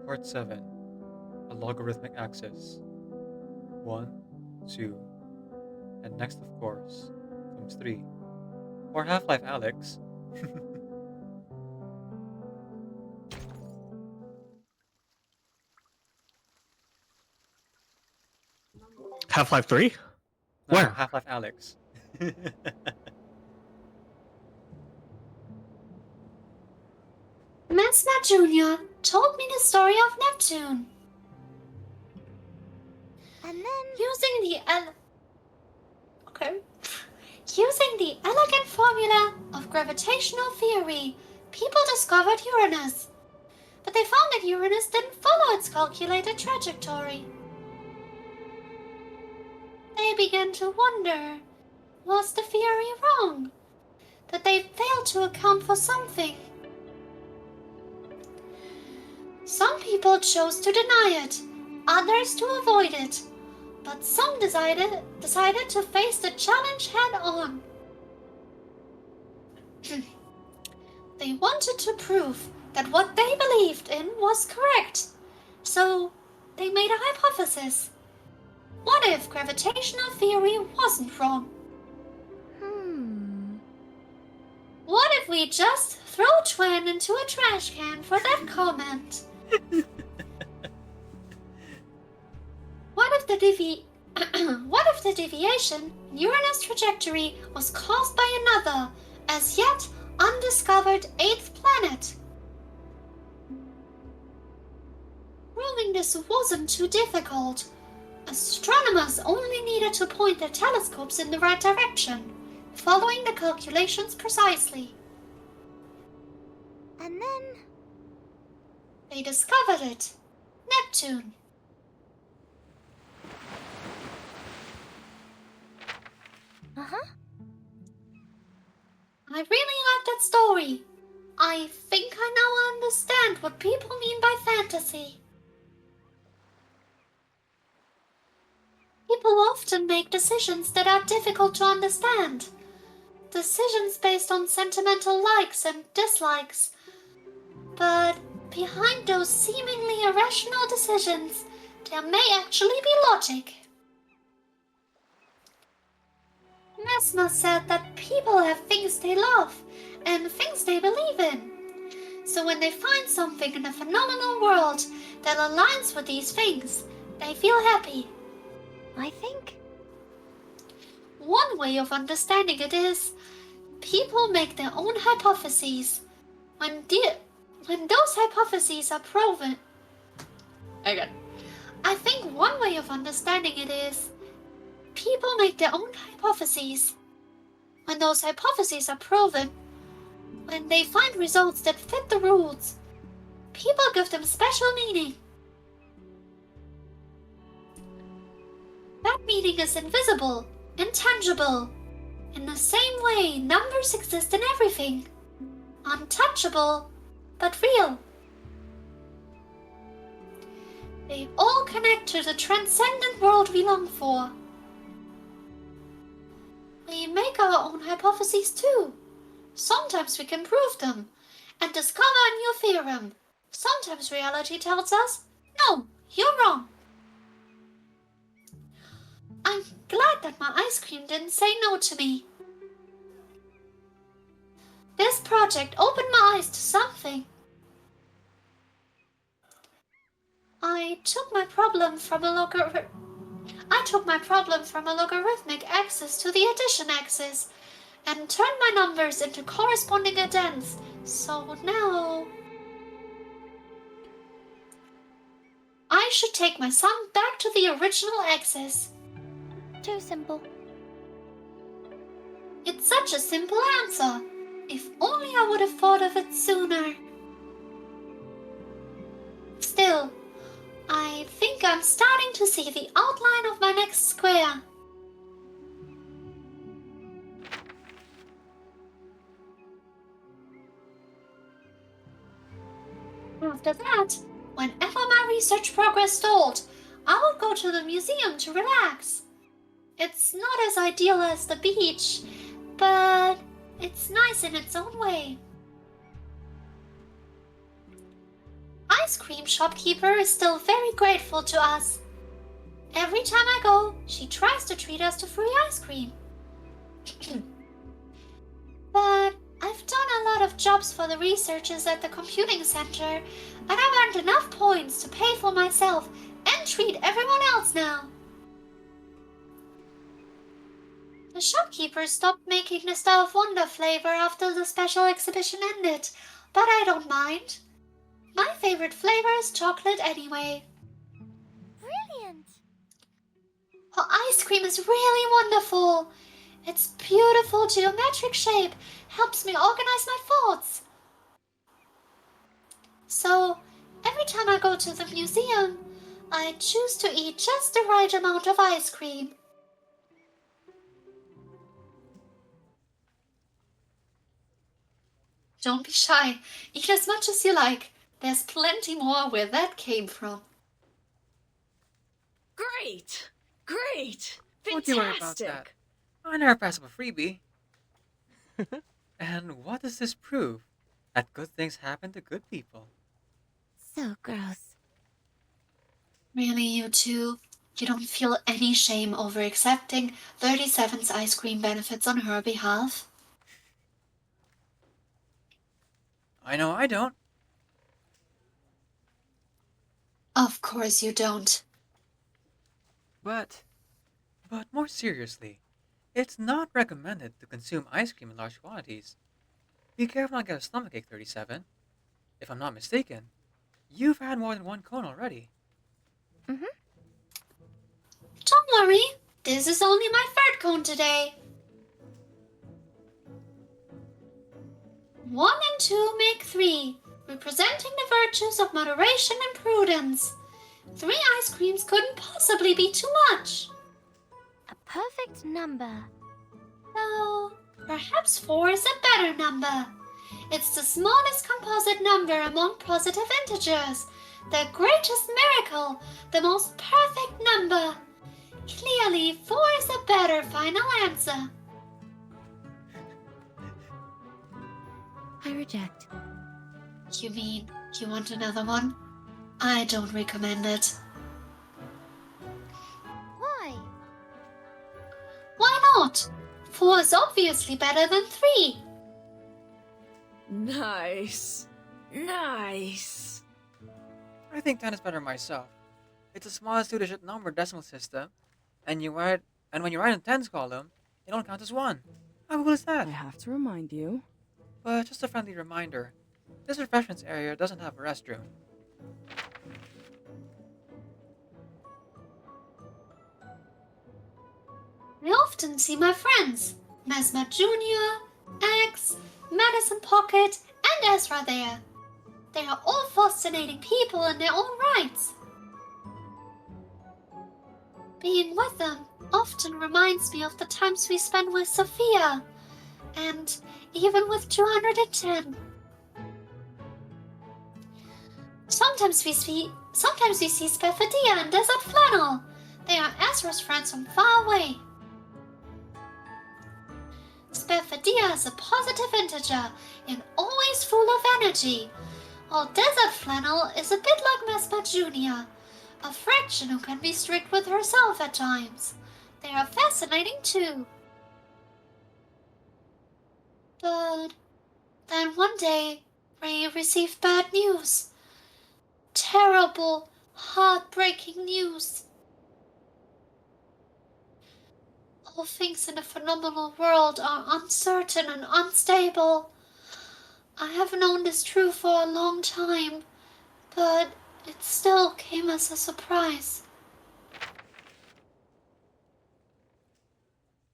Part 7. A logarithmic axis. 1, 2, and next of course comes 3. Or Half-Life Alex. Half-Life 3? No, Where? Half-Life Alex. Mesmer Jr. told me the story of Neptune. And then... Using the elegant formula of gravitational theory, people discovered Uranus. But they found that Uranus didn't follow its calculated trajectory. They began to wonder, was the theory wrong? That they failed to account for something. Some people chose to deny it, others to avoid it, but some decided to face the challenge head-on. They wanted to prove that what they believed in was correct, so they made a hypothesis. What if gravitational theory wasn't wrong? What if we just throw Twen into a trash can for that comment? What if the deviation in Uranus' trajectory was caused by another, as yet undiscovered 8th planet? Proving this wasn't too difficult. Astronomers only needed to point their telescopes in the right direction, following the calculations precisely. And then... They discovered it. Neptune. I really like that story. I think I now understand what people mean by fantasy. People often make decisions that are difficult to understand. Decisions based on sentimental likes and dislikes. But behind those seemingly irrational decisions, there may actually be logic. Mesmer said that people have things they love and things they believe in. So when they find something in the phenomenal world that aligns with these things, they feel happy. I think... One way of understanding it is, people make their own hypotheses. When those hypotheses are proven... Again. I think one way of understanding it is, people make their own hypotheses. When those hypotheses are proven, when they find results that fit the rules, people give them special meaning. That meaning is invisible, intangible. In the same way, numbers exist in everything. Untouchable, but real. They all connect to the transcendent world we long for. We make our own hypotheses too. Sometimes we can prove them and discover a new theorem. Sometimes reality tells us, no, you're wrong. I'm glad that my ice cream didn't say no to me. This project opened my eyes to something. I took my problem from a logarithmic axis to the addition axis and turned my numbers into corresponding addends. So now... I should take my sum back to the original axis. Too simple. It's such a simple answer. If only I would have thought of it sooner. Still, I think I'm starting to see the outline of my next square. After that, whenever my research progress stalled, I would go to the museum to relax. It's not as ideal as the beach, but it's nice in its own way. Ice cream cream shopkeeper is still very grateful to us. Every time I go, she tries to treat us to free ice cream. But I've done a lot of jobs for the researchers at the computing center, and I've earned enough points to pay for myself and treat everyone else now. The shopkeeper stopped making the Star of Wonder flavor after the special exhibition ended, but I don't mind. My favorite flavor is chocolate anyway. Brilliant! Her ice cream is really wonderful. Its beautiful geometric shape helps me organize my thoughts. So, every time I go to the museum, I choose to eat just the right amount of ice cream. Don't be shy. Eat as much as you like. There's plenty more where that came from. Great! Great! Don't you worry about that. I never pass up a freebie. And what does this prove? That good things happen to good people. So gross. Really, you two? You don't feel any shame over accepting 37's ice cream benefits on her behalf? I know I don't. Of course you don't. But more seriously, it's not recommended to consume ice cream in large quantities. Be careful not to get a stomachache, 37. If I'm not mistaken, you've had more than one cone already. Don't worry, this is only my third cone today. 1 and 2 make 3, representing the virtues of moderation and prudence. 3 ice creams couldn't possibly be too much. A perfect number. No, perhaps 4 is a better number. It's the smallest composite number among positive integers, the greatest miracle, the most perfect number. Clearly, 4 is a better final answer. I reject. You mean you want another one? I don't recommend it. Why? Why not? 4 is obviously better than 3. Nice. Nice. I think 10 is better myself. It's the smallest 2-digit number decimal system, and when you write in 10's column, it don't count as 1. How cool is that? I have to remind you. But just a friendly reminder, this refreshments area doesn't have a restroom. I often see my friends, Mesmer Jr., X, Madison Pocket, and Ezra there. They are all fascinating people in their own rights. Being with them often reminds me of the times we spent with Sophia, and even with 210. Sometimes we see Spathodea and Desert Flannel. They are Ezra's friends from far away. Spathodea is a positive integer and always full of energy, while Desert Flannel is a bit like Mesmer Jr., a fraction who can be strict with herself at times. They are fascinating too. But then one day, Ray received bad news. Terrible, heartbreaking news. All things in the phenomenal world are uncertain and unstable. I have known this truth for a long time, but it still came as a surprise.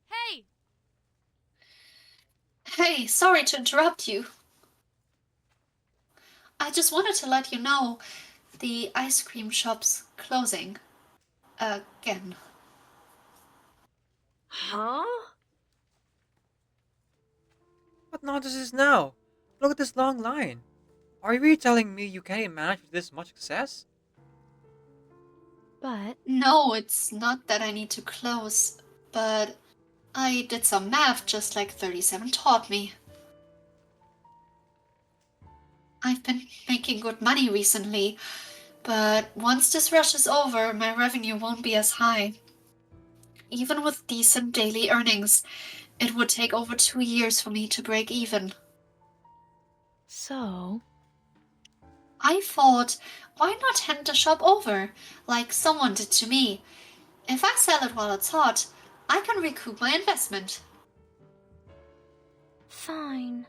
Hey! Hey, sorry to interrupt you. I just wanted to let you know the ice cream shop's closing. Again. Huh? What nonsense is now? Look at this long line. Are you really telling me you can't even manage with this much success? But No, it's not that I need to close, but I did some math just like 37 taught me. I've been making good money recently, but once this rush is over, my revenue won't be as high. Even with decent daily earnings, it would take over 2 years for me to break even. So, I thought, why not hand the shop over, like someone did to me? If I sell it while it's hot, I can recoup my investment. Fine.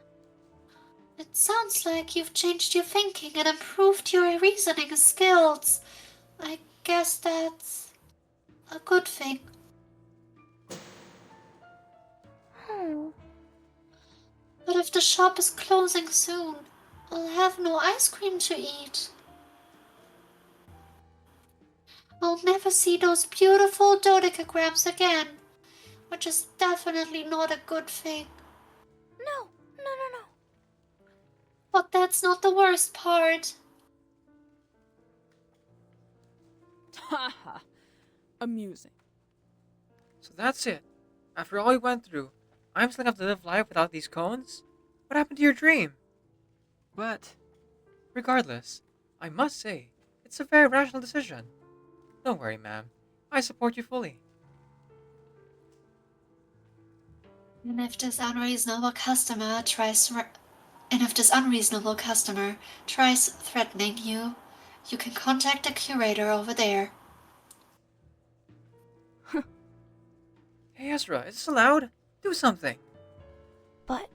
It sounds like you've changed your thinking and improved your reasoning skills. I guess that's a good thing. Oh, But if the shop is closing soon, I'll have no ice cream to eat. I'll never see those beautiful dodecagrammes again, which is definitely not a good thing. no, no, no, no. But that's not the worst part. Haha. Amusing. So that's it. After all we went through, I'm still gonna have to live life without these cones? What happened to your dream? But, regardless, I must say, it's a very rational decision. Don't worry, ma'am. I support you fully. And if this unreasonable customer tries threatening you, you can contact the curator over there. Hey Ezra, is this allowed? Do something. But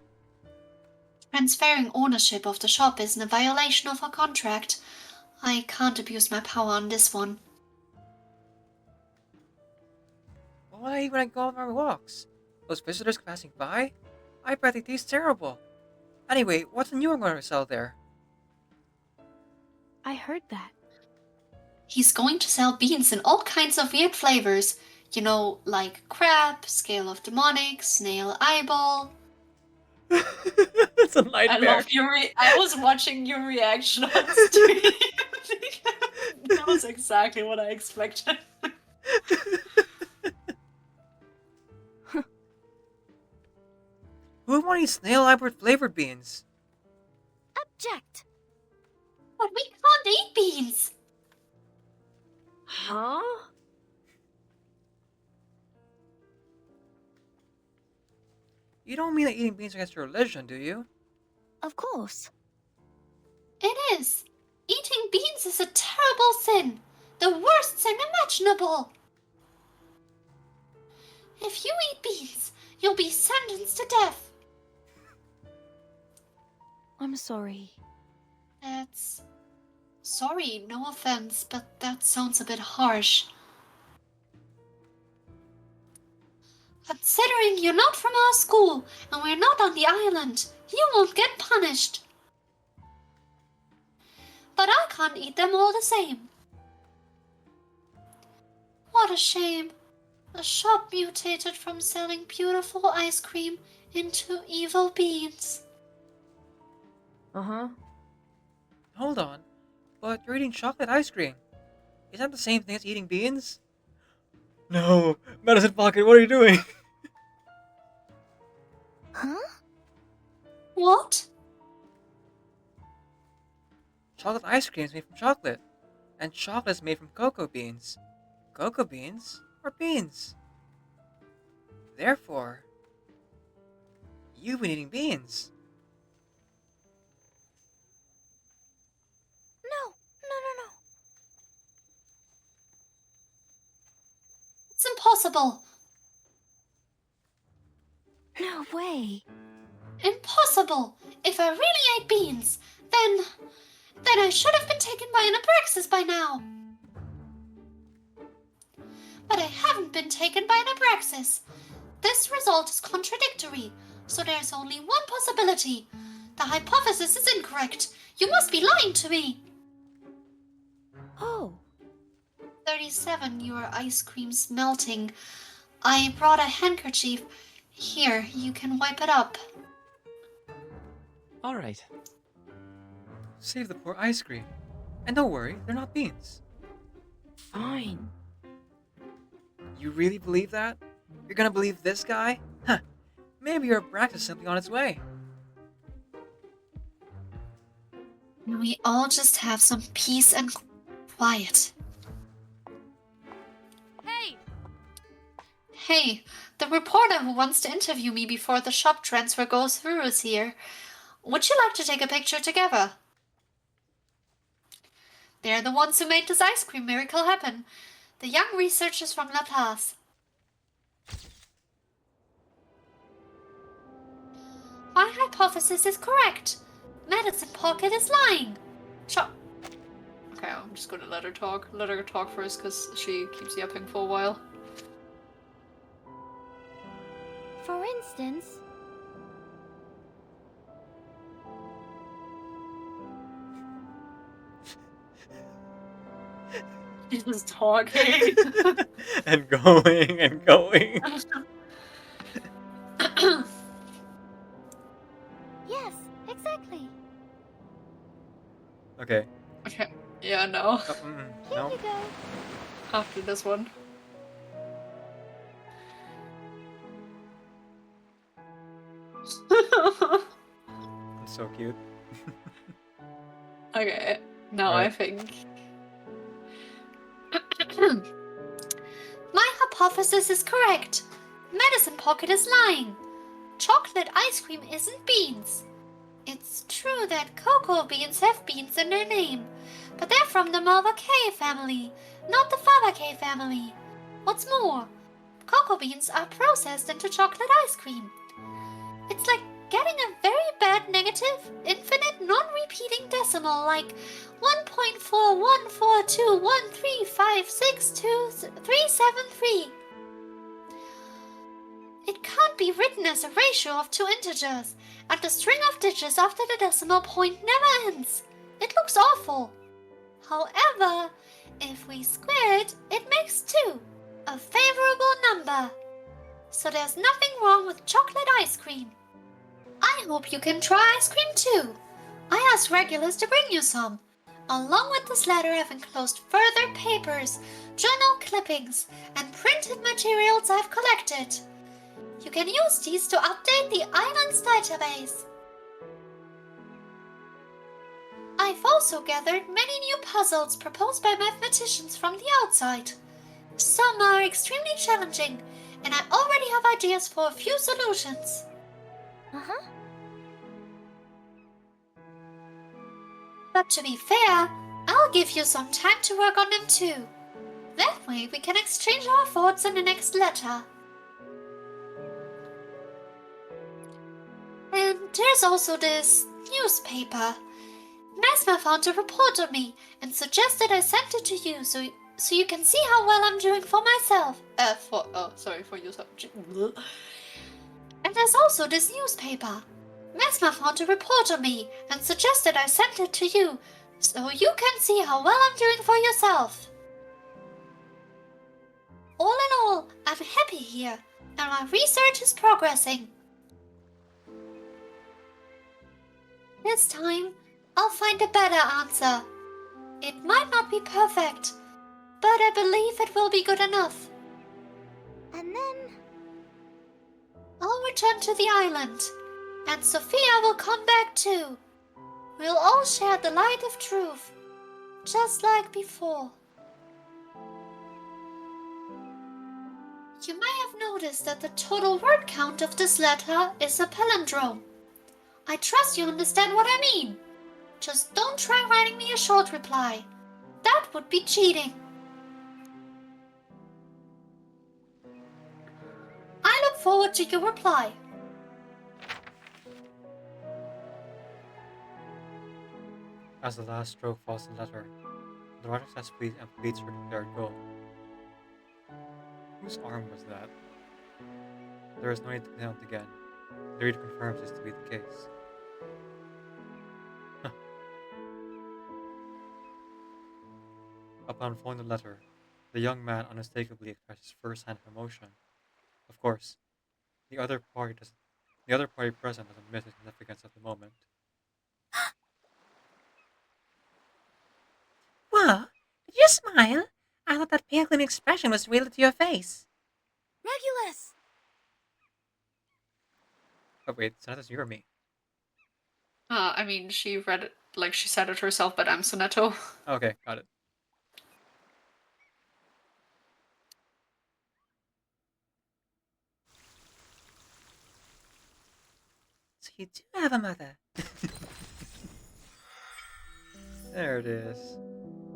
Transferring ownership of the shop isn't a violation of our contract. I can't abuse my power on this one. What will I eat when I go on my walks? Those visitors passing by? I bet they taste terrible. Anyway, what's new I'm going to sell there? I heard that. He's going to sell beans in all kinds of weird flavors. You know, like crab, scale of demonic, snail eyeball. It's a nightmare. I was watching your reaction on stream. That was exactly what I expected. Who would want to eat snail eyeball flavored beans? Object. But we can't eat beans! huh? You don't mean that eating beans against your religion, do you? Of course. It is. Eating beans is a terrible sin. The worst sin imaginable. If you eat beans, you'll be sentenced to death. I'm sorry. That's... Sorry, no offense, but that sounds a bit harsh. Considering you're not from our school and we're not on the island, you won't get punished. But I can't eat them all the same. What a shame. The shop mutated from selling beautiful ice cream into evil beans. Uh-huh. Hold on, but you're eating chocolate ice cream. Is that the same thing as eating beans? No, Medicine Pocket, what are you doing? Huh? What? Chocolate ice cream is made from chocolate, and chocolate is made from cocoa beans. Cocoa beans are beans. Therefore, you've been eating beans. No, no, no, no. It's impossible. No way. Impossible. If I really ate beans, then I should have been taken by an abraxas by now. But I haven't been taken by an abraxas. This result is contradictory, so there's only one possibility. The hypothesis is incorrect. You must be lying to me. Oh, 37, your ice cream's melting. I brought a handkerchief. Here, you can wipe it up. All right. Save the poor ice cream. And don't worry, they're not beans. Fine. You really believe that? You're gonna believe this guy? Huh. Maybe your Brax is simply on its way. Can we all just have some peace and quiet? Hey! Hey, the reporter who wants to interview me before the shop transfer goes through is here. Would you like to take a picture together? They're the ones who made this ice cream miracle happen. The young researchers from La Paz. My hypothesis is correct. Medicine Pocket is lying. Okay, I'm just gonna let her talk. Let her talk first, because she keeps yapping for a while. For instance, She's just talking. And going and going. yes, exactly. Okay. Okay. Yeah, no. Here No. you go. After this one. It's so cute. Okay. Now Right. I think. My hypothesis is correct. Medicine Pocket is lying. Chocolate ice cream isn't beans. It's true that cocoa beans have beans in their name, but they're from the Malva K family, not the Fava K family. What's more, cocoa beans are processed into chocolate ice cream. It's like getting a very bad negative, infinite, non-repeating decimal like 1.4142135627373. It can't be written as a ratio of two integers, and the string of digits after the decimal point never ends. It looks awful. However, if we square it, it makes 2, a favorable number. So there's nothing wrong with chocolate ice cream. I hope you can try ice cream too. I asked regulars to bring you some. Along with this letter, I've enclosed further papers, journal clippings, and printed materials I've collected. You can use these to update the island's database. I've also gathered many new puzzles proposed by mathematicians from the outside. Some are extremely challenging, and I already have ideas for a few solutions. Uh-huh. But to be fair, I'll give you some time to work on them too. That way we can exchange our thoughts in the next letter. And there's also this newspaper. Mesmer found a report on me and suggested I send it to you so you can see how well I'm doing for myself. For yourself. And there's also this newspaper. Mesmer found a report on me and suggested I send it to you so you can see how well I'm doing for yourself. All in all, I'm happy here, and my research is progressing. This time, I'll find a better answer. It might not be perfect, but I believe it will be good enough. And then, I'll return to the island, and Sophia will come back too. We'll all share the light of truth, just like before. You may have noticed that the total word count of this letter is a palindrome. I trust you understand what I mean. Just don't try writing me a short reply. That would be cheating. I look forward to your reply. As the last stroke falls in the letter, the writer says please and completes her declared goal. Whose arm was that? There is no need to count again. The reader confirms this to be the case. Upon folding the letter, the young man unmistakably expresses first-hand emotion. Of course, the other party present doesn't miss the significance of the moment. What? Did you smile? I thought that pale gleaming expression was real to your face. Regulus! Oh wait, so that's you or me? I mean, she read it, like she said it herself, but I'm Sonetto. Okay, got it. So you do have a mother. There it is.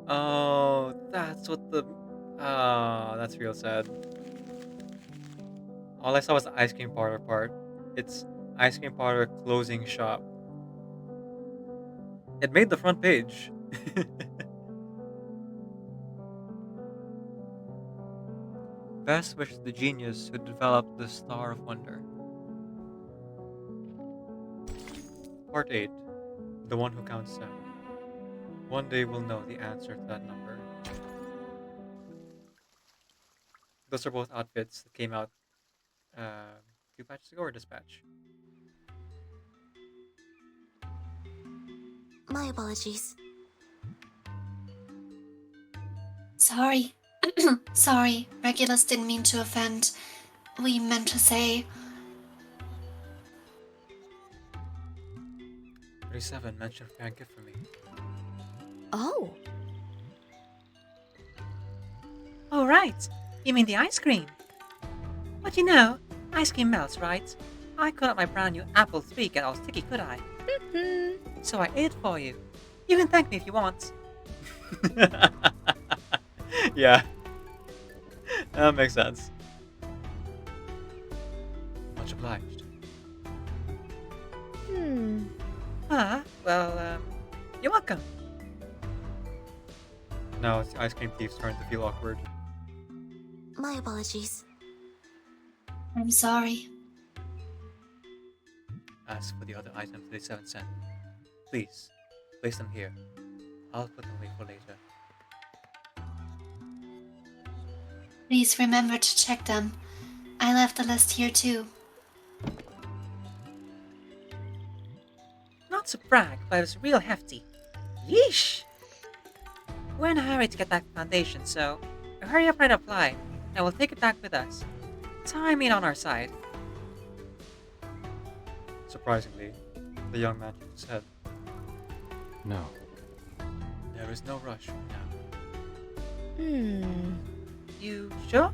Oh, that's what the... Oh, that's real sad. All I saw was the ice cream parlor part. It's ice cream parlor closing shop. It made the front page. Best wishes to the genius who developed the Star of Wonder. Part 8. The one who counts 10. One day we'll know the answer to that number. Those are both outfits that came out 2 patches ago or dispatch. My apologies. Sorry. Sorry, Regulus didn't mean to offend. We meant to say... 37 mentioned a gift for me. Oh, Oh, right. You mean the ice cream? But you know, ice cream melts, right? I couldn't let my brand new apple 3 get all sticky, could I? So I ate it for you. You can thank me if you want. Yeah. That makes sense. Much obliged. Well, you're welcome. Now it's the ice cream thief's turn to feel awkward. my apologies. I'm sorry. As for the other items 37 sent, please, place them here. I'll put them away for later. Please remember to check them. I left the list here too. Not to brag, but it was real hefty. Yeesh! We're in a hurry to get that foundation, so hurry up and apply, and we'll take it back with us. Time ain't on our side. Surprisingly, the young man shook his head. No. There is no rush right now. You sure?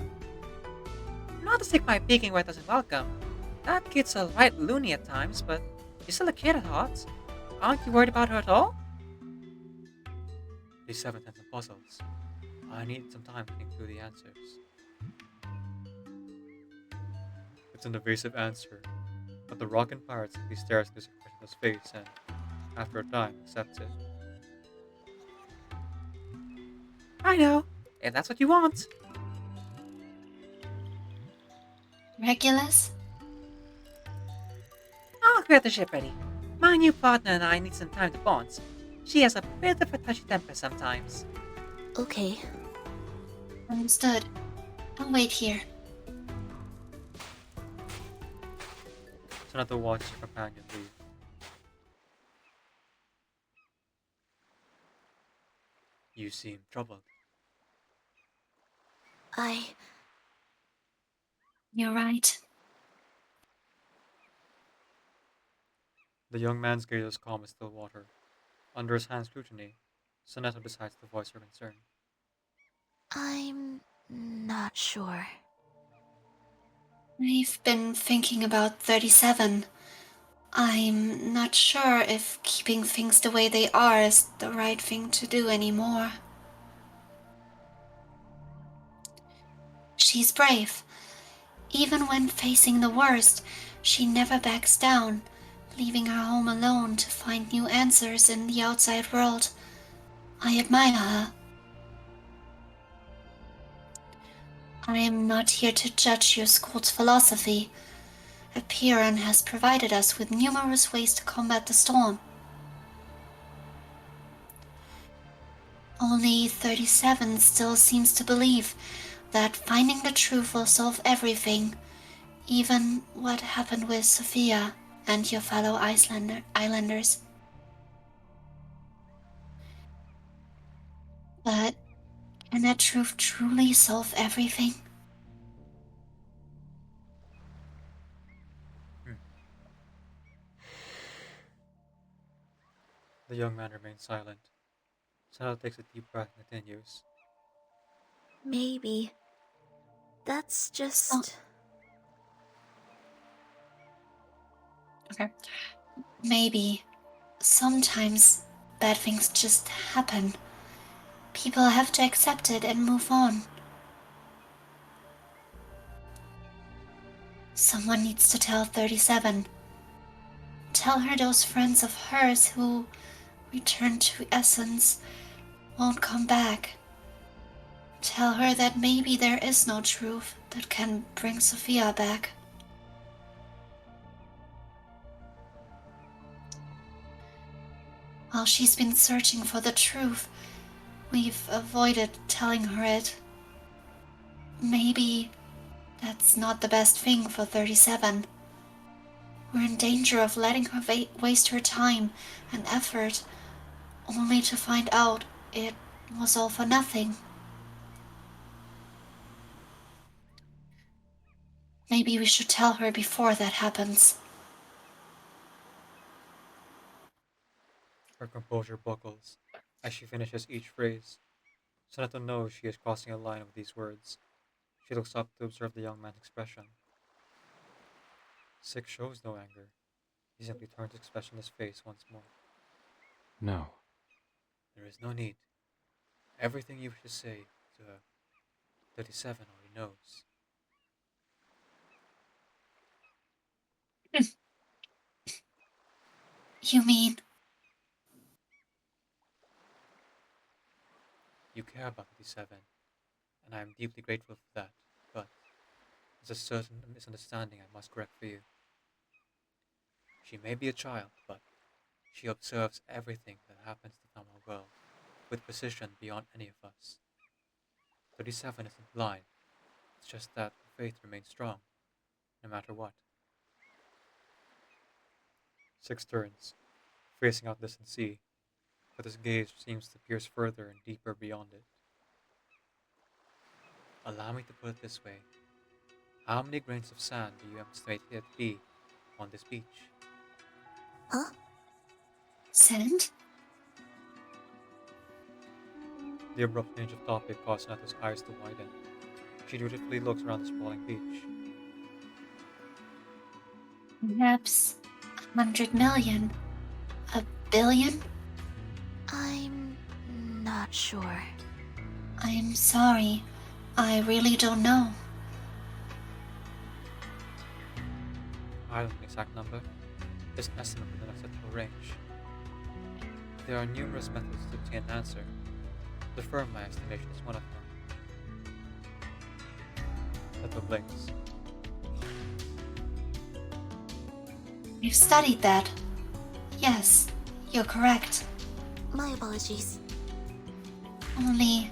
Not to stick my peeking where it doesn't welcome. That kid's a right loony at times, but you're still a kid at heart. Aren't you worried about her at all? 37 had some puzzles. I need some time to think through the answers. It's an evasive answer, but the rockin' pirate simply stares at his expressionless face and, after a time, accepts it. I know, if that's what you want. Regulus? I'll get the ship ready. My new partner and I need some time to bond. She has a bit of a touchy temper sometimes. Okay. Understood. I'll wait here. Sonata watches her companion leave. You seem troubled. You're right. The young man's gaze is calm as still water. Under his hand scrutiny, Sonata decides to voice her concern. I'm not sure. I've been thinking about 37. I'm not sure if keeping things the way they are is the right thing to do anymore. She's brave. Even when facing the worst, she never backs down, leaving her home alone to find new answers in the outside world. I admire her. I am not here to judge your school's philosophy. Apiran has provided us with numerous ways to combat the storm. Only 37 still seems to believe that finding the truth will solve everything, even what happened with Sophia and your fellow islanders. But can that truth truly solve everything? The young man remains silent. Santa takes a deep breath and continues. Maybe. That's just. Okay. Maybe. Sometimes bad things just happen. People have to accept it and move on. Someone needs to tell 37. Tell her those friends of hers who return to essence won't come back. Tell her that maybe there is no truth that can bring Sophia back. While she's been searching for the truth, we've avoided telling her it. Maybe that's not the best thing for 37. We're in danger of letting her waste her time and effort, only to find out it was all for nothing. Maybe we should tell her before that happens. Her composure buckles as she finishes each phrase. Sonata knows she is crossing a line with these words. She looks up to observe the young man's expression. 6 shows no anger. He simply turns expressionless face once more. No. There is no need. Everything you wish to say to her, 37 already knows. You mean? You care about 37, and I am deeply grateful for that, but there's a certain misunderstanding I must correct for you. She may be a child, but she observes everything that happens to the normal world with precision beyond any of us. 37 isn't blind, it's just that her faith remains strong, no matter what. 6 turns, facing out distant sea, but his gaze seems to pierce further and deeper beyond it. Allow me to put it this way. How many grains of sand do you estimate it to be on this beach? Huh? Sand? The abrupt change of topic caused Nata's eyes to widen. She dutifully looks around the sprawling beach. Perhaps 100 million? A billion? I'm not sure. I'm sorry. I really don't know. I don't know the exact number. It's an estimate within a acceptable range. There are numerous methods to obtain an answer. The firm my estimation is one of them. Nata blinks. You've studied that. Yes, you're correct. My apologies. Only,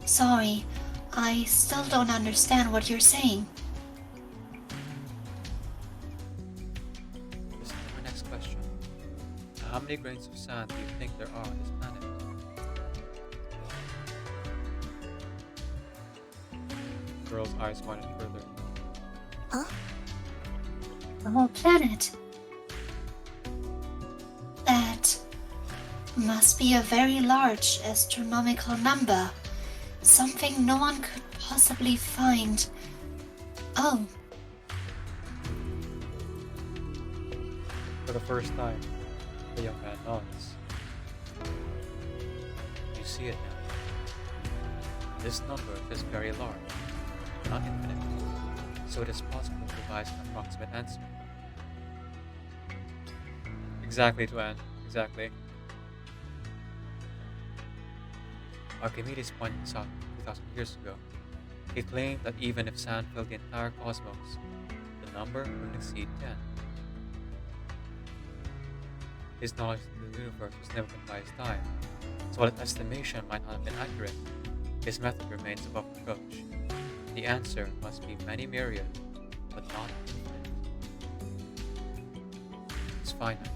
sorry, I still don't understand what you're saying. Listen to my next question. How many grains of sand do you think there are on this planet? The girl's eyes widen further. Huh? The whole planet. That must be a very large astronomical number. Something no one could possibly find. Oh, For the first time, the young man nods. You see it now. This number is very large, not infinite, so it is possible to devise an approximate answer. Exactly, Tuan. Exactly. Archimedes pointed this out 2,000 years ago. He claimed that even if sand filled the entire cosmos, the number wouldn't exceed 10. His knowledge of the universe was limited by his time, so while his estimation might not have been accurate, his method remains above reproach. The answer must be many myriad, but not infinite. It's finite.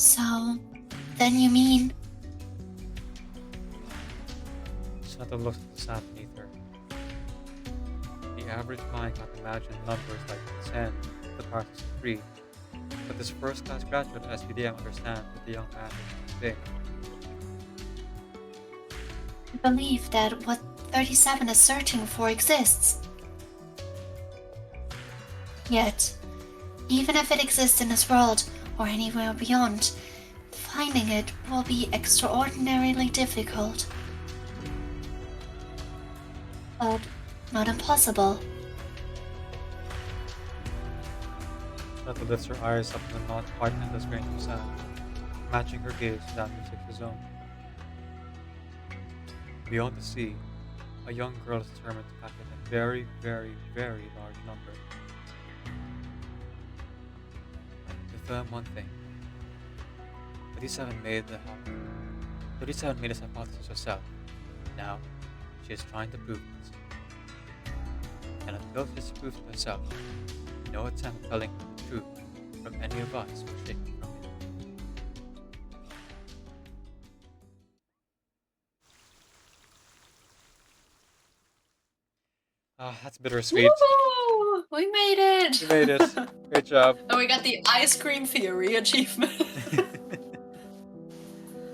so then you mean Sonata looks at the sand beneath her. The average mind can't imagine numbers like 10 to the power of 3, but this first-class graduate at SPDM understands what the young man is saying. I believe that what 37 is searching for exists. Yet, even if it exists in this world or anywhere beyond, finding it will be extraordinarily difficult. But not impossible. Netta lifts her eyes up to the not quite endless range of sand, matching her gaze to that music his own. Beyond the sea, a young girl is determined to pack in a very, very, very large number. To affirm one thing, 37 made this hypothesis herself. Now, she is trying to prove it. And until she disproves it herself, no attempt at telling the truth from any of us will shake her from it. Ah, that's bittersweet. Woo! We made it! You made it. Great job. And we got the ice cream theory achievement.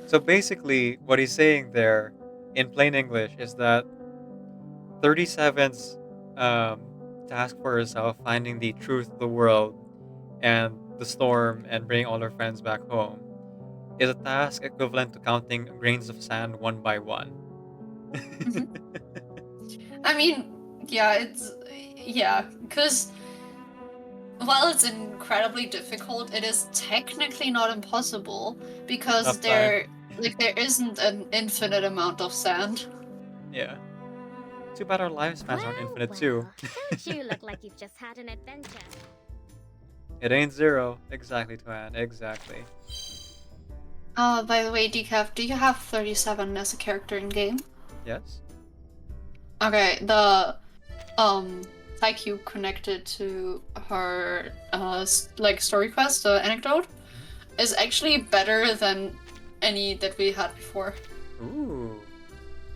So basically, what he's saying there, in plain English, is that 37's task for herself, finding the truth of the world and the storm and bringing all her friends back home, is a task equivalent to counting grains of sand one by one. I mean, because while it's incredibly difficult, it is technically not impossible because Enough there isn't an infinite amount of sand. Yeah. Too bad our lifespans aren't infinite too. Don't you look like you've just had an adventure? It ain't zero. Exactly, Tuan. Exactly. By the way, Decaf, do you have 37 as a character in game? Yes? Okay, the IQ connected to her story quest, the Anecdote, is actually better than any that we had before. Ooh.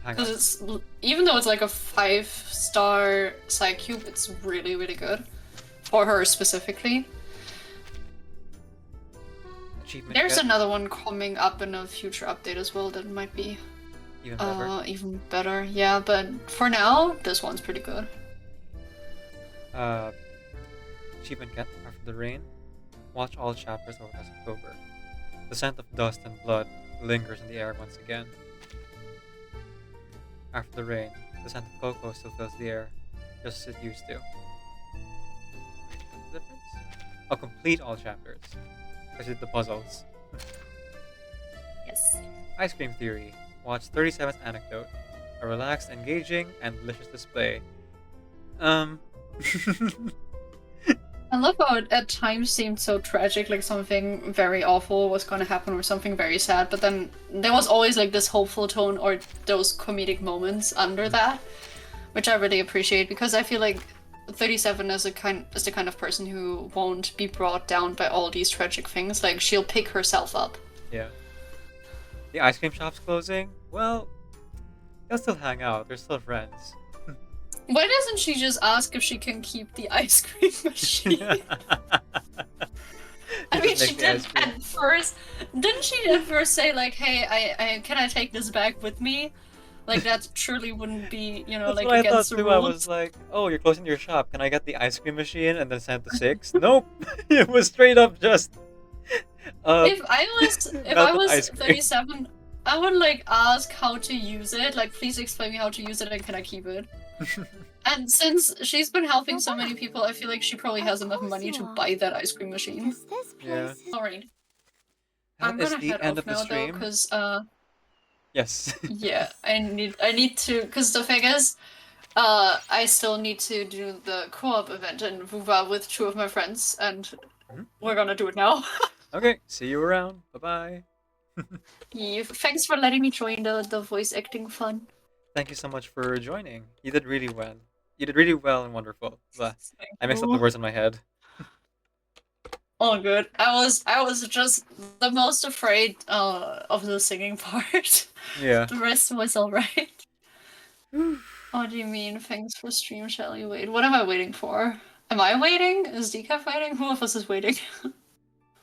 Hang on. Because it's, even though it's like a 5-star Psycube, it's really, really good. For her specifically. Achievement There's get? another one coming up in a future update as well that might be Even better. even better. Yeah, but for now, this one's pretty good. Achievement get after the rain. Watch all chapters over past October. The scent of dust and blood lingers in the air once again. After the rain, the scent of cocoa still fills the air, just as it used to. What's the difference? I'll complete all chapters. I did the puzzles. Yes. Ice cream theory. Watch 37's Anecdote. A relaxed, engaging, and delicious display. I love how it at times seemed so tragic, like something very awful was gonna happen or something very sad, but then there was always like this hopeful tone or those comedic moments under that, which I really appreciate because I feel like 37 is the kind of person who won't be brought down by all these tragic things. Like she'll pick herself up. Yeah. The ice cream shop's closing? Well, they'll still hang out. They're still friends. Why doesn't she just ask if she can keep the ice cream machine? I mean, she did at first. Didn't she at first say like, "Hey, I can I take this back with me?" Like that surely wouldn't be, That's like what I thought against the too. rules. I was like, "Oh, you're closing your shop. Can I get the ice cream machine and then send it to 6?" Nope. It was straight up just. If I melted was ice cream. 37, I would like ask how to use it. Like, please explain me how to use it and can I keep it? And since she's been helping so many people, I feel like she probably has enough money to buy that ice cream machine. Is this Yeah. place? Alright. That I'm is gonna the head end off of the now though, stream. because Yes. yeah, I need to, because the thing is, I still need to do the co-op event in Vuva with 2 of my friends, and Mhm. we're gonna do it now. Okay. See you around. Bye bye. Yeah, thanks for letting me join the voice acting fun. Thank you so much for joining. You did really well. You did really well and wonderful. Blah. I mixed up the words in my head. All good. I was just the most afraid of the singing part. Yeah. The rest was alright. What do you mean? Thanks for stream, Shelly. Wait, what am I waiting for? Am I waiting? Is Decaf waiting? Who of us is waiting?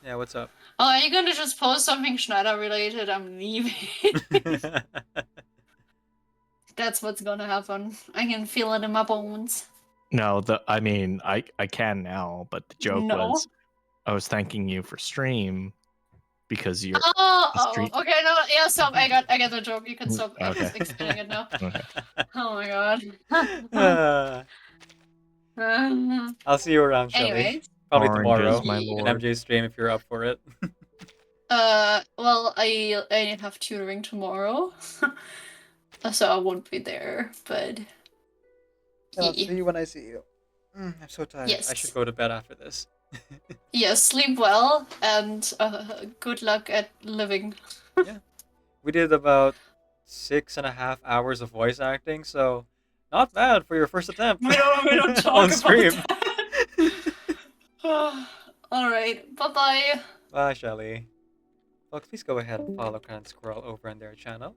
Yeah, what's up? Oh, are you gonna just post something Schneider related? I'm leaving. That's what's gonna happen. I can feel it in my bones. No, I mean, I can now, but the joke No. was I was thanking you for stream because you're the Oh, street. okay, no, yeah, stop. I get the joke. You can stop Okay. explaining it now. Okay. Oh my god. I'll see you around, Shelly. Anyways, Probably Oranges, tomorrow my in lord. MJ's stream if you're up for it. well, I have tutoring tomorrow, so I won't be there. But And I'll yeah, see you when I see you. I'm so tired. I should yes, go to bed after this. yes. Sleep well and good luck at living. Yeah. We did about 6.5 hours of voice acting, so not bad for your first attempt We don't talk on about stream. that. All right, bye bye. Bye, Shelly. Folks, please go ahead and follow Cran Squirrel over on their channel.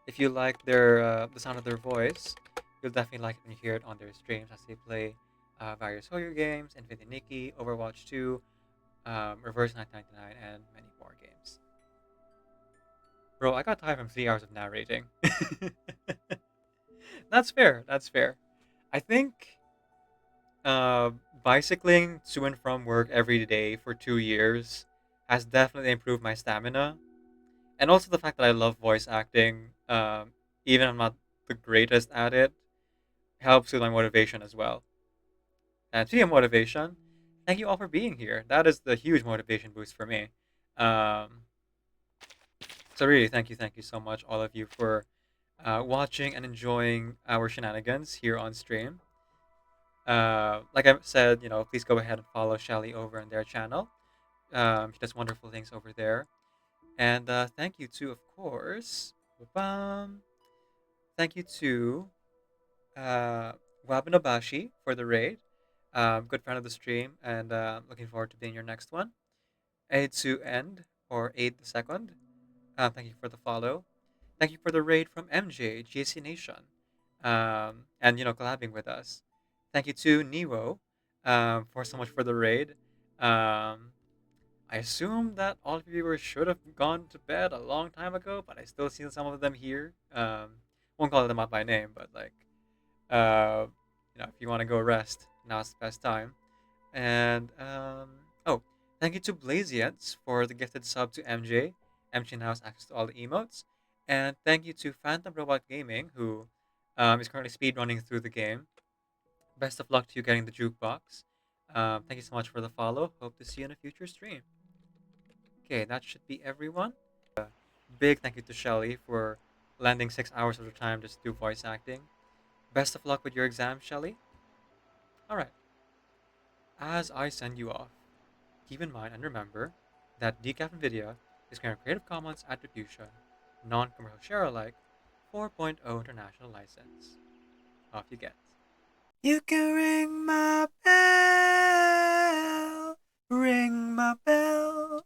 If you like the sound of their voice, you'll definitely like it when you hear it on their streams as they play various Hoyo games, Infinity Nikki, Overwatch 2, Reverse 999, and many more games. Bro, I got tired from 3 hours of narrating. That's fair. That's fair. I think uh, bicycling to and from work every day for 2 years has definitely improved my stamina, and also the fact that I love voice acting, even if I'm not the greatest at it, helps with my motivation as well. And speaking of motivation, thank you all for being here. That is the huge motivation boost for me. Um, so really, thank you so much, all of you, for watching and enjoying our shenanigans here on stream. Like I said, please go ahead and follow Shelly over on their channel. She does wonderful things over there. And thank you to, of course, ba-bam, thank you to Wabanabashi for the raid. Good friend of the stream, and looking forward to being your next one. A to End, or Aid the Second. Thank you for the follow. Thank you for the raid from MJ, GC Nation, and collabing with us. Thank you to Nero for so much for the raid. I assume that all of you viewers should have gone to bed a long time ago, but I still see some of them here. Won't call them out by name, but like, uh, if you want to go rest, now's the best time. And oh, thank you to Blazians for the gifted sub to MJ. MJ now has access to all the emotes. And thank you to Phantom Robot Gaming, who is currently speedrunning through the game. Best of luck to you getting the jukebox. Thank you so much for the follow. Hope to see you in a future stream. Okay, that should be everyone. Big thank you to Shelly for lending 6 hours of her time just to do voice acting. Best of luck with your exam, Shelly. Alright, as I send you off, keep in mind and remember that Decaf NVIDIA is carrying Creative Commons Attribution, Non-Commercial Share Alike 4.0 International License. Off you get. You can ring my bell, ring my bell.